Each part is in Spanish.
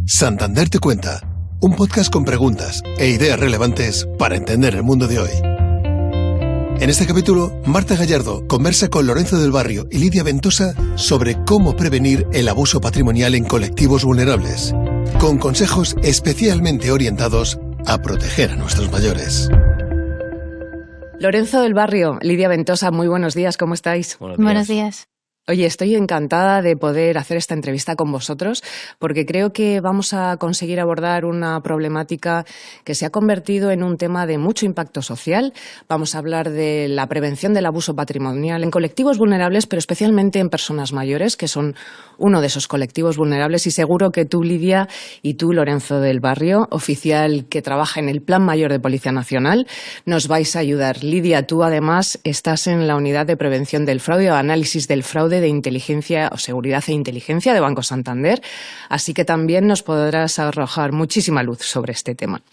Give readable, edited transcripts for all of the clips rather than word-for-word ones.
Santander te cuenta, un podcast con preguntas e ideas relevantes para entender el mundo de hoy. En este capítulo, Marta Gallardo conversa con Lorenzo del Barrio y Lidia Ventosa sobre cómo prevenir el abuso patrimonial en colectivos vulnerables, con consejos especialmente orientados a proteger a nuestros mayores. Lorenzo del Barrio, Lidia Ventosa, muy buenos días, ¿cómo estáis? Buenos días. Oye, estoy encantada de poder hacer esta entrevista con vosotros porque creo que vamos a conseguir abordar una problemática que se ha convertido en un tema de mucho impacto social. Vamos a hablar de la prevención del abuso patrimonial en colectivos vulnerables, pero especialmente en personas mayores, que son uno de esos colectivos vulnerables. Y seguro que tú, Lidia, y tú, Lorenzo del Barrio, oficial que trabaja en el Plan Mayor de Policía Nacional, nos vais a ayudar. Lidia, tú además estás en la Unidad de Prevención del Fraude o Análisis del Fraude de Inteligencia o Seguridad e Inteligencia de Banco Santander, así que también nos podrás arrojar muchísima luz sobre este tema.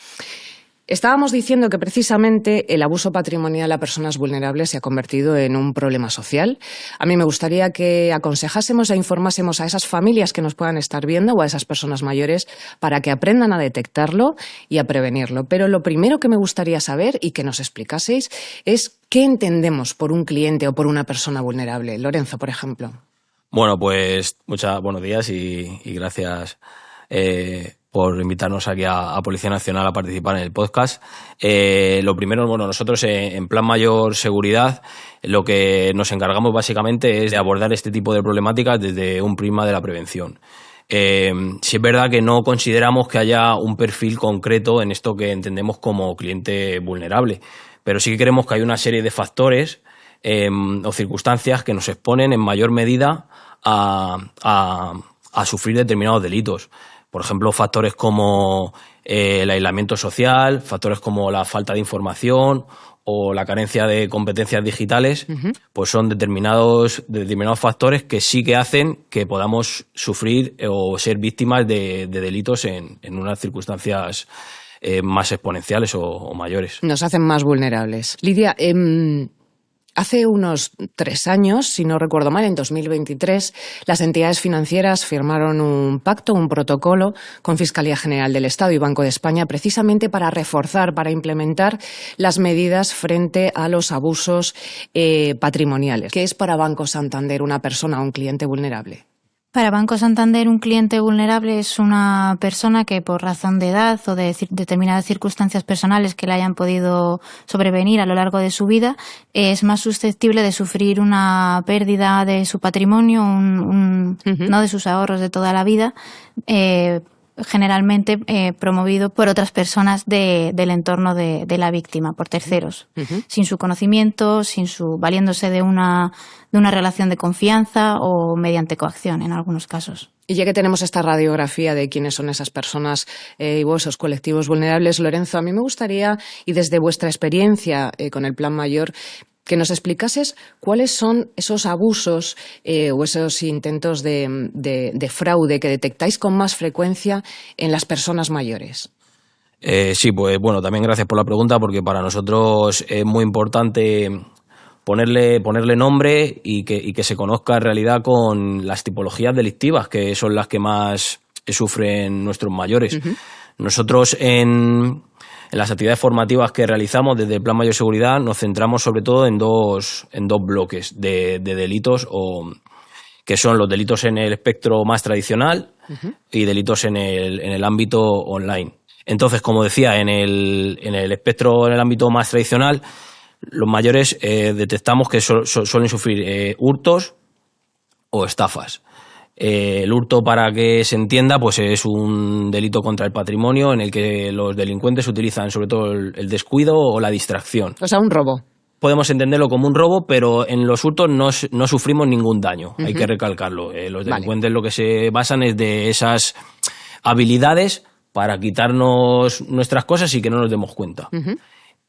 Estábamos diciendo que precisamente el abuso patrimonial a personas vulnerables se ha convertido en un problema social. A mí me gustaría que aconsejásemos e informásemos a esas familias que nos puedan estar viendo o a esas personas mayores para que aprendan a detectarlo y a prevenirlo. Pero lo primero que me gustaría saber y que nos explicaseis es qué entendemos por un cliente o por una persona vulnerable. Lorenzo, por ejemplo. Bueno, pues buenos días y gracias por invitarnos aquí a Policía Nacional a participar en el podcast. Lo primero, nosotros en Plan Mayor Seguridad lo que nos encargamos básicamente es de abordar este tipo de problemáticas desde un prisma de la prevención. Sí es verdad que no consideramos que haya un perfil concreto en esto que entendemos como cliente vulnerable, pero sí que creemos que hay una serie de factores o circunstancias que nos exponen en mayor medida a sufrir determinados delitos. Por ejemplo, factores como el aislamiento social, factores como la falta de información o la carencia de competencias digitales, pues son determinados factores que sí que hacen que podamos sufrir o ser víctimas de delitos en unas circunstancias más exponenciales o mayores. Nos hacen más vulnerables. Lidia, hace unos 3 años, si no recuerdo mal, en 2023, las entidades financieras firmaron un pacto, un protocolo con Fiscalía General del Estado y Banco de España precisamente para reforzar, para implementar las medidas frente a los abusos patrimoniales. ¿Qué es para Banco Santander una persona o un cliente vulnerable? Para Banco Santander, un cliente vulnerable es una persona que por razón de edad o de determinadas circunstancias personales que le hayan podido sobrevenir a lo largo de su vida es más susceptible de sufrir una pérdida de su patrimonio, no de sus ahorros de toda la vida, generalmente promovido por otras personas del entorno de la víctima, por terceros, sin su conocimiento, valiéndose de una relación de confianza o mediante coacción en algunos casos. Y ya que tenemos esta radiografía de quiénes son esas personas y esos colectivos vulnerables, Lorenzo, a mí me gustaría, y desde vuestra experiencia con el Plan Mayor, que nos explicases cuáles son esos abusos o esos intentos de fraude que detectáis con más frecuencia en las personas mayores. Sí, pues también gracias por la pregunta, porque para nosotros es muy importante ponerle nombre y que se conozca en realidad con las tipologías delictivas, que son las que más sufren nuestros mayores. Nosotros en las actividades formativas que realizamos desde el Plan Mayor Seguridad nos centramos sobre todo en dos bloques de delitos, que son los delitos en el espectro más tradicional y delitos en el ámbito online. Entonces, como decía, en el espectro, en el ámbito más tradicional, los mayores detectamos que suelen sufrir hurtos o estafas. El hurto, para que se entienda, pues es un delito contra el patrimonio en el que los delincuentes utilizan sobre todo el descuido o la distracción. O sea, un robo. Podemos entenderlo como un robo, pero en los hurtos no sufrimos ningún daño, hay que recalcarlo. Los delincuentes lo que se basan es de esas habilidades para quitarnos nuestras cosas y que no nos demos cuenta.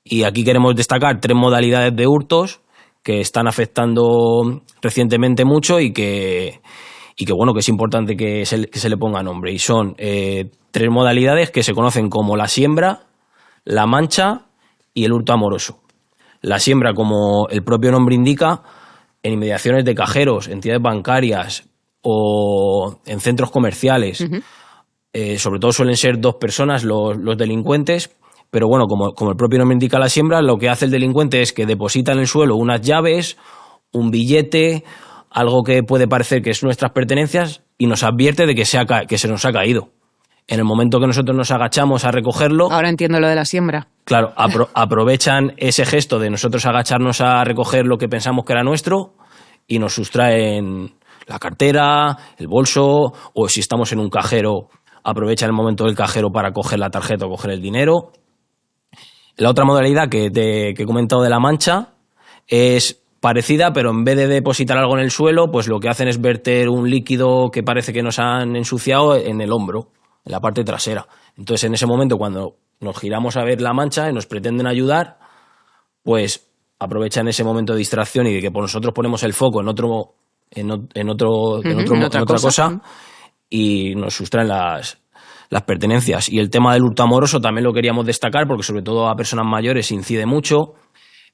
Y aquí queremos destacar 3 modalidades de hurtos que están afectando recientemente mucho y que es importante que se le ponga nombre. Y son 3 modalidades que se conocen como la siembra, la mancha y el hurto amoroso. La siembra, como el propio nombre indica, en inmediaciones de cajeros, entidades bancarias o en centros comerciales sobre todo suelen ser 2 personas los delincuentes, pero bueno, como el propio nombre indica la siembra, lo que hace el delincuente es que deposita en el suelo unas llaves, un billete, algo que puede parecer que es nuestras pertenencias y nos advierte de que se nos ha caído. En el momento que nosotros nos agachamos a recogerlo... Ahora entiendo lo de la siembra. Claro, aprovechan ese gesto de nosotros agacharnos a recoger lo que pensamos que era nuestro y nos sustraen la cartera, el bolso, o si estamos en un cajero, aprovechan el momento del cajero para coger la tarjeta o coger el dinero. La otra modalidad que he comentado de la mancha es parecida, pero en vez de depositar algo en el suelo, pues lo que hacen es verter un líquido que parece que nos han ensuciado en el hombro, en la parte trasera. Entonces, en ese momento, cuando nos giramos a ver la mancha y nos pretenden ayudar, pues aprovechan ese momento de distracción y de que por nosotros ponemos el foco en otra cosa y nos sustraen las pertenencias. Y el tema del hurto amoroso también lo queríamos destacar porque sobre todo a personas mayores incide mucho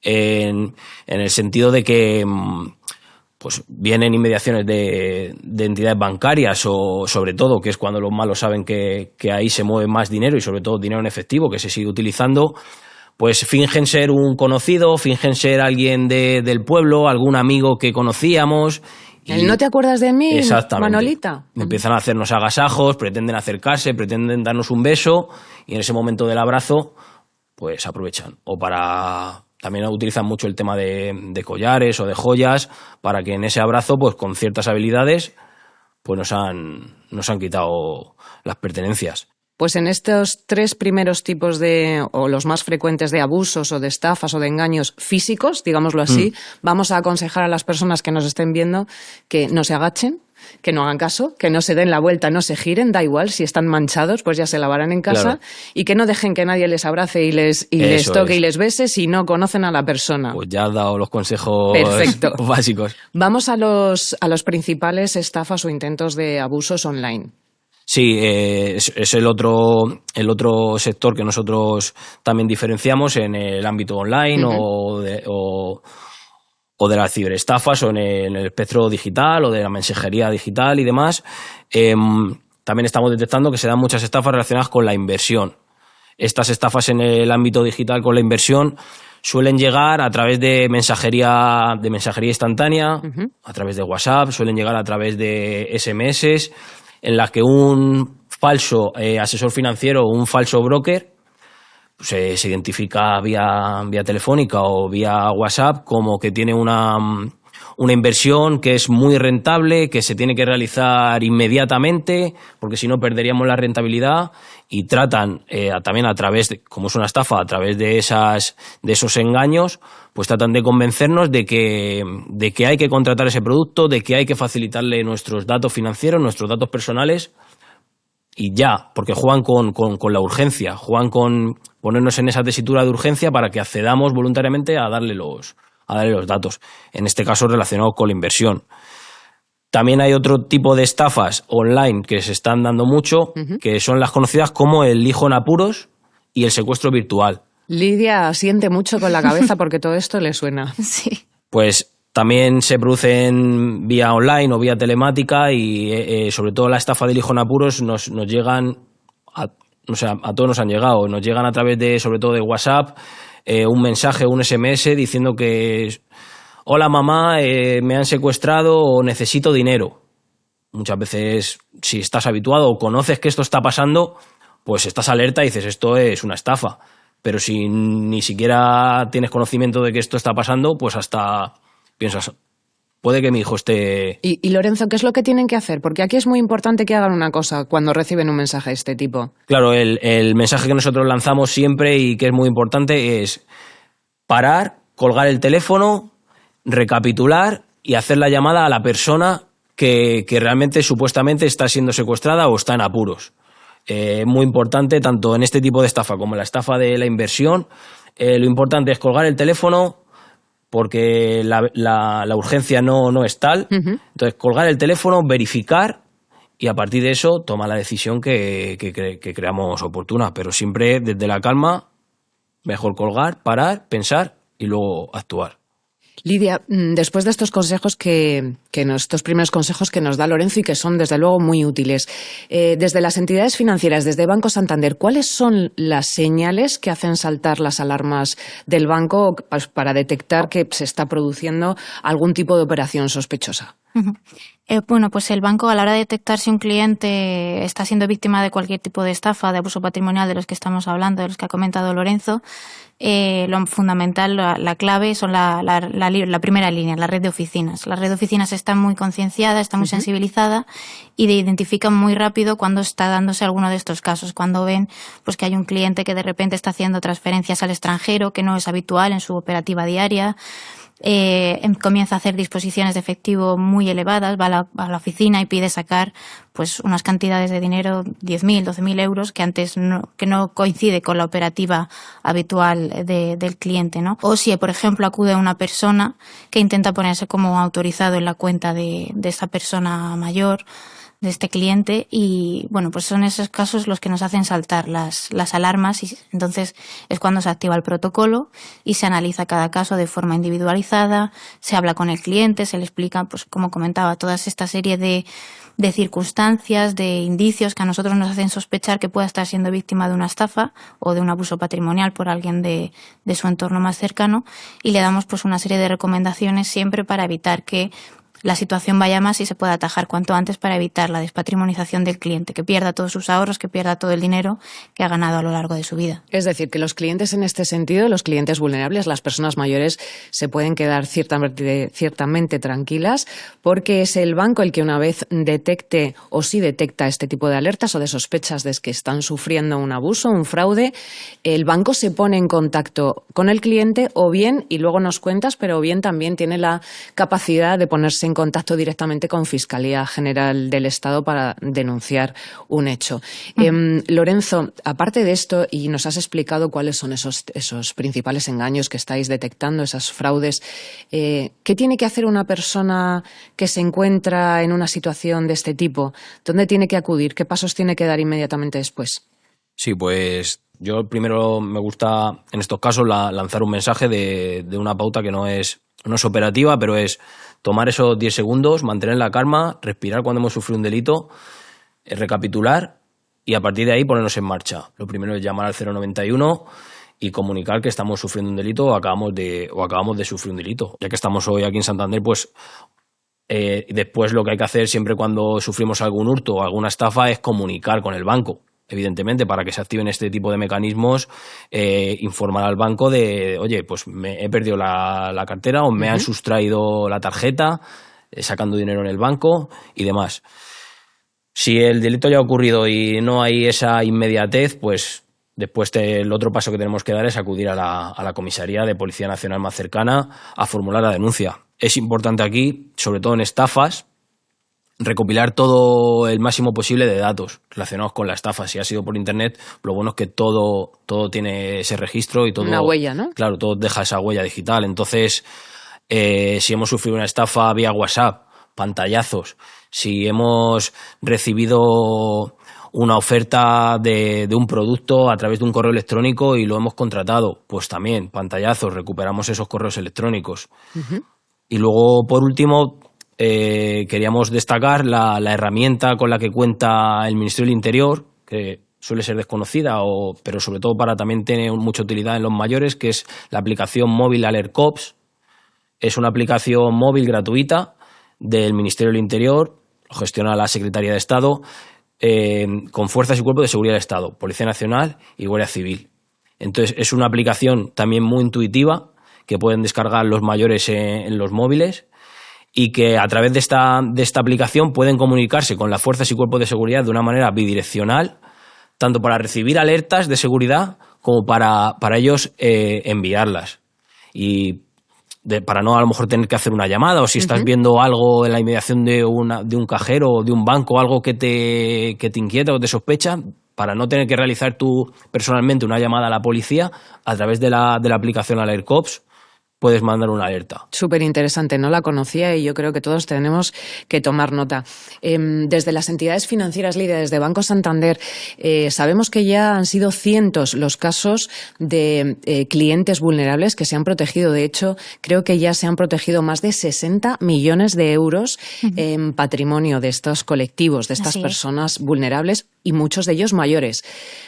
en el sentido de que pues vienen inmediaciones de entidades bancarias o sobre todo, que es cuando los malos saben que ahí se mueve más dinero y sobre todo dinero en efectivo que se sigue utilizando, pues fingen ser un conocido, fingen ser alguien del pueblo, algún amigo que conocíamos. ¿El no te acuerdas de mí, exactamente, Manolita? Empiezan a hacernos agasajos, pretenden acercarse, pretenden darnos un beso y en ese momento del abrazo pues aprovechan. También utilizan mucho el tema de collares o de joyas para que en ese abrazo, pues con ciertas habilidades, pues nos han quitado las pertenencias. Pues en estos 3 primeros tipos o los más frecuentes de abusos o de estafas o de engaños físicos, digámoslo así, vamos a aconsejar a las personas que nos estén viendo que no se agachen, que no hagan caso, que no se den la vuelta, no se giren, da igual, si están manchados, pues ya se lavarán en casa, claro. Y que no dejen que nadie les abrace y les toque y les bese si no conocen a la persona. Pues ya has dado los consejos básicos. Vamos a los principales estafas o intentos de abusos online. Sí, es el otro sector que nosotros también diferenciamos en el ámbito online o de las ciberestafas o en el espectro digital o de la mensajería digital y demás. También estamos detectando que se dan muchas estafas relacionadas con la inversión. Estas estafas en el ámbito digital con la inversión suelen llegar a través de mensajería instantánea, a través de WhatsApp, suelen llegar a través de SMS, en las que un falso asesor financiero o un falso broker se identifica vía telefónica o vía WhatsApp como que tiene una inversión que es muy rentable, que se tiene que realizar inmediatamente, porque si no perderíamos la rentabilidad, y tratan también a través de, como es una estafa, a través de esos engaños, pues tratan de convencernos de que hay que contratar ese producto, de que hay que facilitarle nuestros datos financieros, nuestros datos personales, y ya, porque juegan con la urgencia, juegan con ponernos en esa tesitura de urgencia para que accedamos voluntariamente a darle los datos, en este caso relacionados con la inversión. También hay otro tipo de estafas online que se están dando mucho, que son las conocidas como el hijo en apuros y el secuestro virtual. Lidia asiente mucho con la cabeza porque todo esto le suena. Sí. Pues también se producen vía online o vía telemática y sobre todo la estafa del hijo en apuros nos llegan, a todos nos han llegado, nos llegan a través de, sobre todo de WhatsApp, un mensaje, un SMS diciendo que hola mamá, me han secuestrado o necesito dinero. Muchas veces, si estás habituado o conoces que esto está pasando, pues estás alerta y dices esto es una estafa. Pero si ni siquiera tienes conocimiento de que esto está pasando, pues hasta piensas, puede que mi hijo esté... Y Lorenzo, ¿qué es lo que tienen que hacer? Porque aquí es muy importante que hagan una cosa cuando reciben un mensaje de este tipo. Claro, el mensaje que nosotros lanzamos siempre y que es muy importante es parar, colgar el teléfono, recapitular y hacer la llamada a la persona que realmente supuestamente está siendo secuestrada o está en apuros. Muy importante, tanto en este tipo de estafa como en la estafa de la inversión, lo importante es colgar el teléfono porque la urgencia no es tal. Entonces, colgar el teléfono, verificar y a partir de eso tomar la decisión que creamos oportuna. Pero siempre desde la calma, mejor colgar, parar, pensar y luego actuar. Lidia, después de estos consejos estos primeros consejos que nos da Lorenzo y que son desde luego muy útiles, desde las entidades financieras, desde Banco Santander, ¿cuáles son las señales que hacen saltar las alarmas del banco para detectar que se está produciendo algún tipo de operación sospechosa? Bueno, pues el banco, a la hora de detectar si un cliente está siendo víctima de cualquier tipo de estafa, de abuso patrimonial de los que estamos hablando, de los que ha comentado Lorenzo, lo fundamental, la clave son la primera línea, la red de oficinas. La red de oficinas está muy concienciada, está muy sensibilizada y identifican muy rápido cuando está dándose alguno de estos casos, cuando ven pues que hay un cliente que de repente está haciendo transferencias al extranjero, que no es habitual en su operativa diaria. Comienza a hacer disposiciones de efectivo muy elevadas, va a la oficina y pide sacar pues unas cantidades de dinero, 10.000, 12.000 euros, que antes que no coincide con la operativa habitual del cliente, ¿no? O si, por ejemplo, acude una persona que intenta ponerse como autorizado en la cuenta de esta persona mayor, de este cliente, y bueno, pues son esos casos los que nos hacen saltar las alarmas, y entonces es cuando se activa el protocolo y se analiza cada caso de forma individualizada, se habla con el cliente, se le explica, pues como comentaba, toda esta serie de circunstancias, de indicios que a nosotros nos hacen sospechar que pueda estar siendo víctima de una estafa o de un abuso patrimonial por alguien de su entorno más cercano, y le damos pues una serie de recomendaciones siempre para evitar que la situación vaya más y se pueda atajar cuanto antes para evitar la despatrimonización del cliente, que pierda todos sus ahorros, que pierda todo el dinero que ha ganado a lo largo de su vida. Es decir, que los clientes en este sentido, los clientes vulnerables, las personas mayores, se pueden quedar ciertamente tranquilas, porque es el banco el que una vez detecte o si detecta este tipo de alertas o de sospechas de que están sufriendo un abuso, un fraude, el banco se pone en contacto con el cliente o bien, y luego nos cuentas, pero o bien también tiene la capacidad de ponerse en contacto directamente con Fiscalía General del Estado para denunciar un hecho. Lorenzo, aparte de esto, y nos has explicado cuáles son esos principales engaños que estáis detectando, esas fraudes, ¿qué tiene que hacer una persona que se encuentra en una situación de este tipo? ¿Dónde tiene que acudir? ¿Qué pasos tiene que dar inmediatamente después? Sí, pues yo primero me gusta en estos casos lanzar un mensaje de una pauta que no es operativa, pero es tomar esos 10 segundos, mantener la calma, respirar cuando hemos sufrido un delito, recapitular y a partir de ahí ponernos en marcha. Lo primero es llamar al 091 y comunicar que estamos sufriendo un delito o acabamos de sufrir un delito. Ya que estamos hoy aquí en Santander, pues después lo que hay que hacer siempre cuando sufrimos algún hurto o alguna estafa es comunicar con el banco. Evidentemente, para que se activen este tipo de mecanismos, informar al banco de, oye, pues me he perdido la cartera o me han sustraído la tarjeta, sacando dinero en el banco y demás. Si el delito ya ha ocurrido y no hay esa inmediatez, pues después el otro paso que tenemos que dar es acudir a la comisaría de Policía Nacional más cercana a formular la denuncia. Es importante aquí, sobre todo en estafas, recopilar todo el máximo posible de datos relacionados con la estafa. Si ha sido por internet, lo bueno es que todo tiene ese registro y todo... Una huella, ¿no? Claro, todo deja esa huella digital. Entonces, si hemos sufrido una estafa vía WhatsApp, pantallazos, si hemos recibido una oferta de un producto a través de un correo electrónico y lo hemos contratado, pues también, pantallazos, recuperamos esos correos electrónicos. Y luego, por último, queríamos destacar la herramienta con la que cuenta el Ministerio del Interior, que suele ser desconocida, pero sobre todo también tiene mucha utilidad en los mayores, que es la aplicación móvil Alert Cops. Es una aplicación móvil gratuita del Ministerio del Interior, lo gestiona la Secretaría de Estado, con fuerzas y cuerpos de seguridad del Estado, Policía Nacional y Guardia Civil. Entonces es una aplicación también muy intuitiva que pueden descargar los mayores en los móviles y que a través de esta aplicación pueden comunicarse con las fuerzas y cuerpos de seguridad de una manera bidireccional, tanto para recibir alertas de seguridad como para ellos enviarlas. Y para no a lo mejor tener que hacer una llamada, o si estás viendo algo en la inmediación de un cajero o de un banco, algo que te inquieta o te sospecha, para no tener que realizar tú personalmente una llamada a la policía, a través de la aplicación Alert Cops, puedes mandar una alerta. Súper interesante, no la conocía y yo creo que todos tenemos que tomar nota. Desde las entidades financieras, Lidia, desde Banco Santander, sabemos que ya han sido cientos los casos de clientes vulnerables que se han protegido. De hecho, creo que ya se han protegido más de 60 millones de euros en patrimonio de estos colectivos, de estas personas vulnerables y muchos de ellos mayores.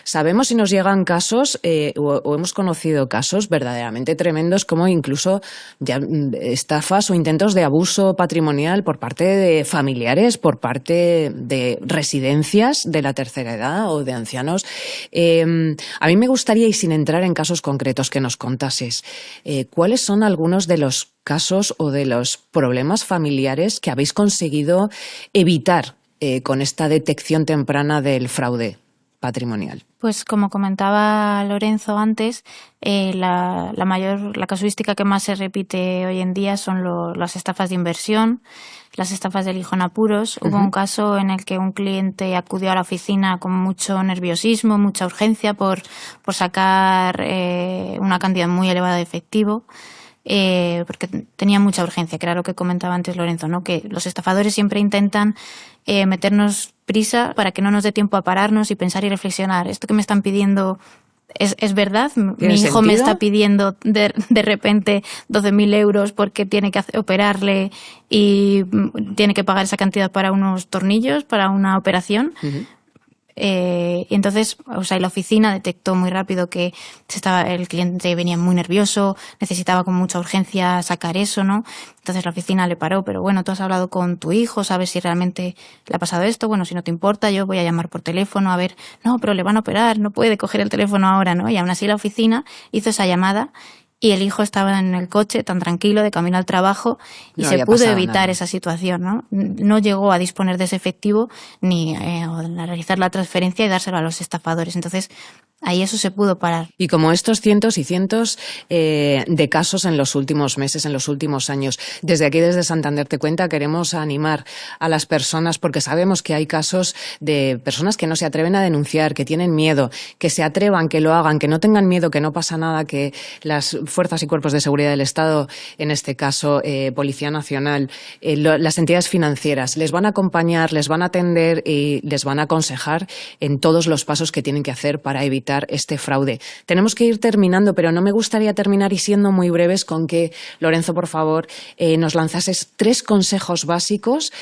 Sabemos si nos llegan casos o hemos conocido casos verdaderamente tremendos como incluso ya estafas o intentos de abuso patrimonial por parte de familiares, por parte de residencias de la tercera edad o de ancianos. A mí me gustaría, y sin entrar en casos concretos, que nos contases cuáles son algunos de los casos o de los problemas familiares que habéis conseguido evitar con esta detección temprana del fraude patrimonial. Pues como comentaba Lorenzo antes, la casuística que más se repite hoy en día son las estafas de inversión, las estafas del hijo en apuros. Hubo un caso en el que un cliente acudió a la oficina con mucho nerviosismo, mucha urgencia por sacar una cantidad muy elevada de efectivo. Porque tenía mucha urgencia, que era lo que comentaba antes Lorenzo, ¿no? Que los estafadores siempre intentan meternos prisa para que no nos dé tiempo a pararnos y pensar y reflexionar. Esto que me están pidiendo es verdad. Mi hijo me está pidiendo de repente 12.000 euros porque tiene que operarle y tiene que pagar esa cantidad para unos tornillos, para una operación. Y entonces, la oficina detectó muy rápido que el cliente venía muy nervioso, necesitaba con mucha urgencia sacar eso, ¿no? Entonces la oficina le paró, pero bueno, tú has hablado con tu hijo, sabes si realmente le ha pasado esto, bueno, si no te importa, yo voy a llamar por teléfono a ver, no, pero le van a operar, no puede coger el teléfono ahora, ¿no? Y aún así la oficina hizo esa llamada. Y el hijo estaba en el coche tan tranquilo de camino al trabajo y se pudo evitar esa situación, ¿no? No llegó a disponer de ese efectivo ni a realizar la transferencia y dárselo a los estafadores. Entonces, ahí eso se pudo parar. Y como estos cientos y cientos de casos en los últimos meses, en los últimos años, desde aquí, desde Santander Te Cuenta, queremos animar a las personas porque sabemos que hay casos de personas que no se atreven a denunciar, que tienen miedo, que se atrevan, que lo hagan, que no tengan miedo, que no pasa nada, que las fuerzas y cuerpos de seguridad del Estado, en este caso Policía Nacional, las entidades financieras, les van a acompañar, les van a atender y les van a aconsejar en todos los pasos que tienen que hacer para evitar este fraude. Tenemos que ir terminando, pero no me gustaría terminar y siendo muy breves con que, Lorenzo, por favor, nos lanzases 3 consejos básicos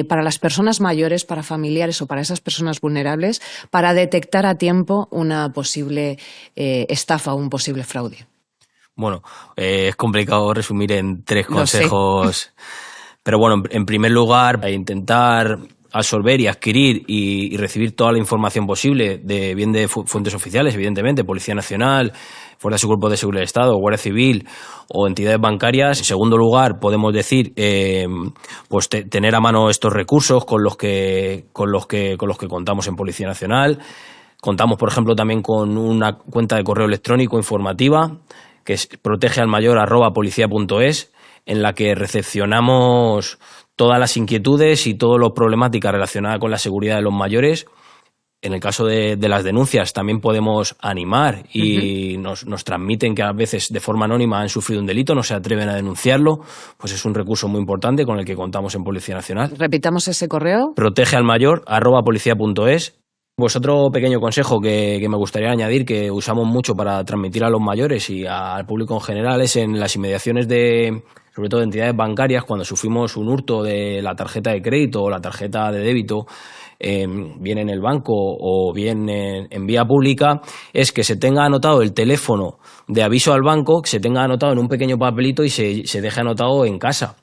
para las personas mayores, para familiares o para esas personas vulnerables, para detectar a tiempo una posible estafa o un posible fraude. Bueno, es complicado resumir en 3 consejos, pero bueno, en primer lugar, intentar absorber y adquirir y recibir toda la información posible de fuentes oficiales, evidentemente, Policía Nacional, Fuerzas y Cuerpos de Seguridad del Estado, Guardia Civil o entidades bancarias. En segundo lugar, podemos decir, pues tener a mano estos recursos con los que contamos en Policía Nacional. Contamos, por ejemplo, también con una cuenta de correo electrónico informativa que es protegealmayor@policia.es, en la que recepcionamos todas las inquietudes y todas las problemáticas relacionadas con la seguridad de los mayores. En el caso de las denuncias también podemos animar y nos transmiten que a veces de forma anónima han sufrido un delito, no se atreven a denunciarlo, pues es un recurso muy importante con el que contamos en Policía Nacional. Repitamos ese correo. protegealmayor@policia.es. Pues otro pequeño consejo que me gustaría añadir, que usamos mucho para transmitir a los mayores y al público en general, es en las inmediaciones sobre todo de entidades bancarias, cuando sufrimos un hurto de la tarjeta de crédito o la tarjeta de débito, bien en el banco o bien en vía pública, es que se tenga anotado el teléfono de aviso al banco, que se tenga anotado en un pequeño papelito y se deje anotado en casa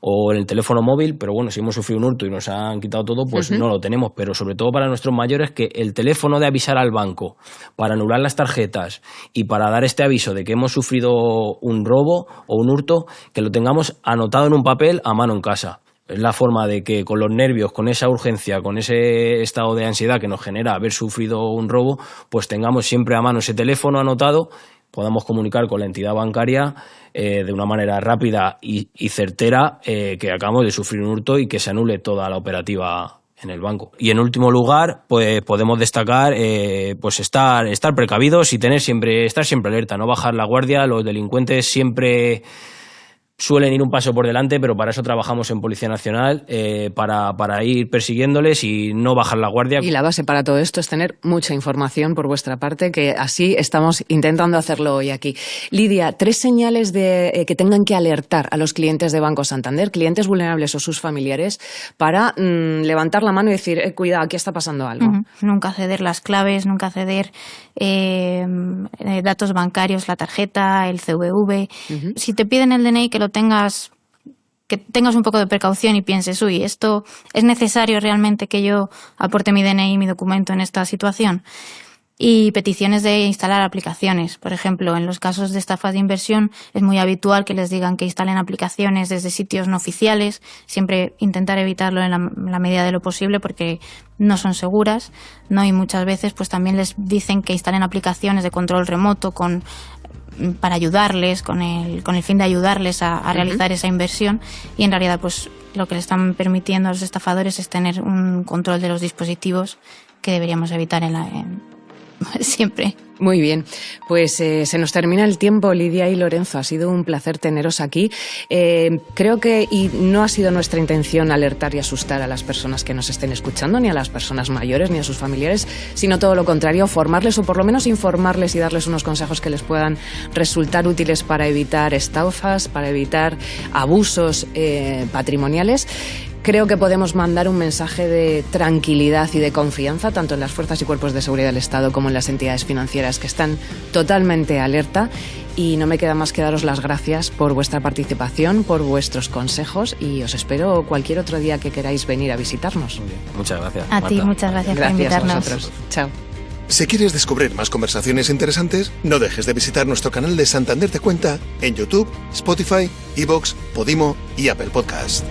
o en el teléfono móvil. Pero bueno, si hemos sufrido un hurto y nos han quitado todo, pues no lo tenemos. Pero sobre todo para nuestros mayores, que el teléfono de avisar al banco para anular las tarjetas y para dar este aviso de que hemos sufrido un robo o un hurto, que lo tengamos anotado en un papel a mano en casa. Es la forma de que con los nervios, con esa urgencia, con ese estado de ansiedad que nos genera haber sufrido un robo, pues tengamos siempre a mano ese teléfono anotado, podamos comunicar con la entidad bancaria de una manera rápida y certera que acabamos de sufrir un hurto y que se anule toda la operativa en el banco. Y en último lugar, pues podemos destacar pues estar precavidos y estar siempre alerta, no bajar la guardia. Los delincuentes siempre suelen ir un paso por delante, pero para eso trabajamos en Policía Nacional, para ir persiguiéndoles y no bajar la guardia. Y la base para todo esto es tener mucha información por vuestra parte, que así estamos intentando hacerlo hoy aquí. Lidia, 3 señales que tengan que alertar a los clientes de Banco Santander, clientes vulnerables o sus familiares, para levantar la mano y decir, cuidado, aquí está pasando algo. Nunca ceder las claves, nunca ceder datos bancarios, la tarjeta, el CVV. Si te piden el DNI, que tengas un poco de precaución y pienses, esto es necesario realmente que yo aporte mi DNI, mi documento en esta situación. Y peticiones de instalar aplicaciones. Por ejemplo, en los casos de estafas de inversión es muy habitual que les digan que instalen aplicaciones desde sitios no oficiales. Siempre intentar evitarlo en la medida de lo posible porque no son seguras, ¿no? Y muchas veces pues también les dicen que instalen aplicaciones de control remoto para ayudarles, con el fin de ayudarles a realizar esa inversión, y en realidad pues lo que le están permitiendo a los estafadores es tener un control de los dispositivos que deberíamos evitar siempre. Muy bien, pues se nos termina el tiempo, Lidia y Lorenzo, ha sido un placer teneros aquí. Creo que no ha sido nuestra intención alertar y asustar a las personas que nos estén escuchando, ni a las personas mayores, ni a sus familiares, sino todo lo contrario, formarles o por lo menos informarles y darles unos consejos que les puedan resultar útiles para evitar estafas, para evitar abusos patrimoniales. Creo que podemos mandar un mensaje de tranquilidad y de confianza tanto en las fuerzas y cuerpos de seguridad del Estado como en las entidades financieras, que están totalmente alerta, y no me queda más que daros las gracias por vuestra participación, por vuestros consejos, y os espero cualquier otro día que queráis venir a visitarnos. Muy bien. Muchas gracias, A ti, muchas gracias por invitarnos. A vosotros. Chao. Si quieres descubrir más conversaciones interesantes, no dejes de visitar nuestro canal de Santander Te Cuenta en YouTube, Spotify, iVoox, Podimo y Apple Podcast.